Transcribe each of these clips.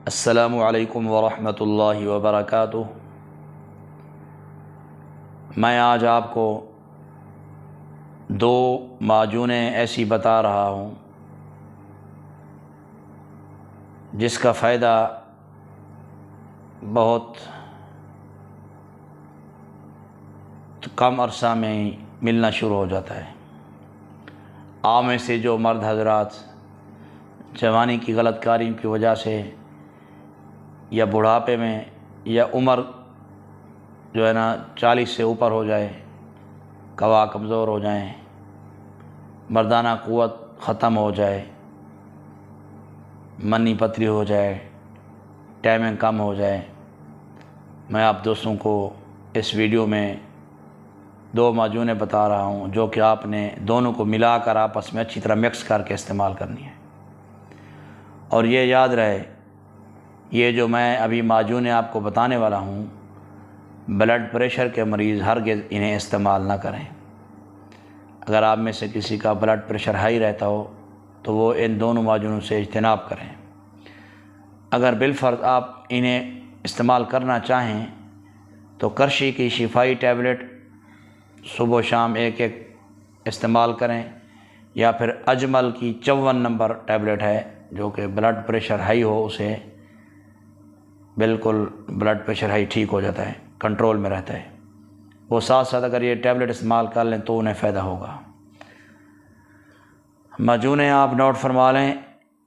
السلام علیکم ورحمۃ اللہ وبرکاتہ۔ میں آج آپ کو دو معجونیں ایسی بتا رہا ہوں جس کا فائدہ بہت کم عرصہ میں ہی ملنا شروع ہو جاتا ہے۔ آپ میں سے جو مرد حضرات جوانی کی غلط کاری کی وجہ سے یا بڑھاپے میں یا عمر جو ہے نا 40 سے اوپر ہو جائے، قوا کمزور ہو جائیں، مردانہ قوت ختم ہو جائے، منی پتری ہو جائے، ٹائمنگ کم ہو جائے، میں آپ دوستوں کو اس ویڈیو میں دو معجونیں بتا رہا ہوں جو کہ آپ نے دونوں کو ملا کر آپس میں اچھی طرح مکس کر کے استعمال کرنی ہے۔ اور یہ یاد رہے، یہ جو میں ابھی معجونیں آپ کو بتانے والا ہوں، بلڈ پریشر کے مریض ہرگز انہیں استعمال نہ کریں۔ اگر آپ میں سے کسی کا بلڈ پریشر ہائی رہتا ہو تو وہ ان دونوں معجونوں سے اجتناب کریں۔ اگر بالفرض آپ انہیں استعمال کرنا چاہیں تو کرشی کی شفائی ٹیبلٹ صبح و شام ایک استعمال کریں، یا پھر اجمل کی 54 نمبر ٹیبلٹ ہے جو کہ بلڈ پریشر ہائی ہو اسے بالکل بلڈ پریشر ہائی ٹھیک ہو جاتا ہے، کنٹرول میں رہتا ہے۔ وہ ساتھ ساتھ اگر یہ ٹیبلٹ استعمال کر لیں تو انہیں فائدہ ہوگا۔ معجونیں آپ نوٹ فرما لیں۔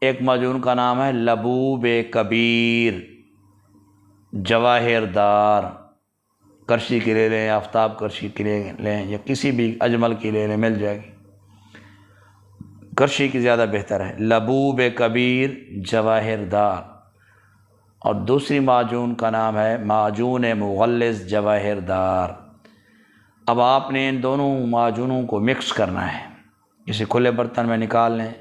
ایک معجون کا نام ہے لبوب کبیر جواہر دار، کرشی کی لے لیں، آفتاب کرشی کی لے لیں، یا کسی بھی اجمل کی لے لیں، مل جائے گی۔ کرشی کی زیادہ بہتر ہے، لبوب کبیر جواہر دار۔ اور دوسری معجون کا نام ہے معجون مغلظ جواہر دار۔ اب آپ نے ان دونوں معجونوں کو مکس کرنا ہے، اسے کھلے برتن میں نکال لیں۔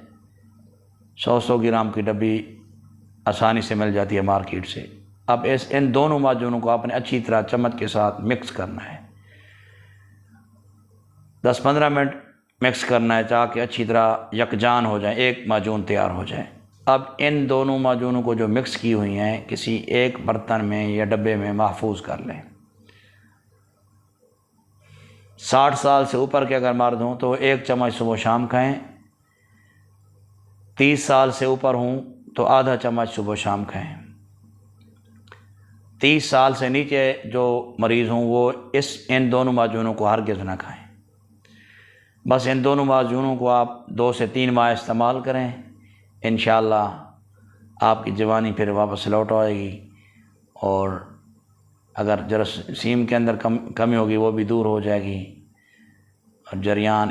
100 گرام کی ڈبی آسانی سے مل جاتی ہے مارکیٹ سے۔ اب ان دونوں معجونوں کو آپ نے اچھی طرح چمچ کے ساتھ مکس کرنا ہے، 10-15 منٹ مکس کرنا ہے تاکہ اچھی طرح یکجان ہو جائیں، ایک معجون تیار ہو جائے۔ اب ان دونوں معجونوں کو جو مکس کی ہوئی ہیں کسی ایک برتن میں یا ڈبے میں محفوظ کر لیں۔ 60 سال سے اوپر کے اگر مرد ہوں تو 1 چمچ صبح و شام کھائیں، 30 سال سے اوپر ہوں تو آدھا چمچ صبح و شام کھائیں۔ 30 سال سے نیچے جو مریض ہوں وہ ان دونوں معجونوں کو ہرگز نہ کھائیں۔ بس ان دونوں معجونوں کو آپ 2 سے 3 ماہ استعمال کریں، انشاءاللہ آپ کی جوانی پھر واپس لوٹ آئے گی، اور اگر جراثیم کے اندر کمی ہوگی وہ بھی دور ہو جائے گی، اور جریان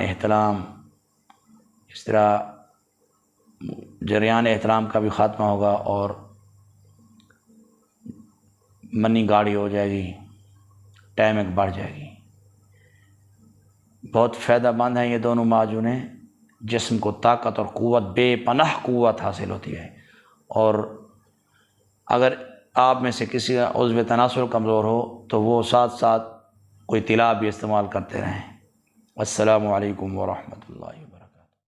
احتلام کا بھی خاتمہ ہوگا، اور منی گاڑی ہو جائے گی، ٹائمنگ بڑھ جائے گی۔ بہت فائدہ مند ہیں یہ دونوں معجونیں، جسم کو طاقت اور قوت، بے پناہ قوت حاصل ہوتی ہے۔ اور اگر آپ میں سے کسی کا عضو تناسل کمزور ہو تو وہ ساتھ ساتھ کوئی طلا بھی استعمال کرتے رہیں۔ السلام علیکم ورحمۃ اللہ۔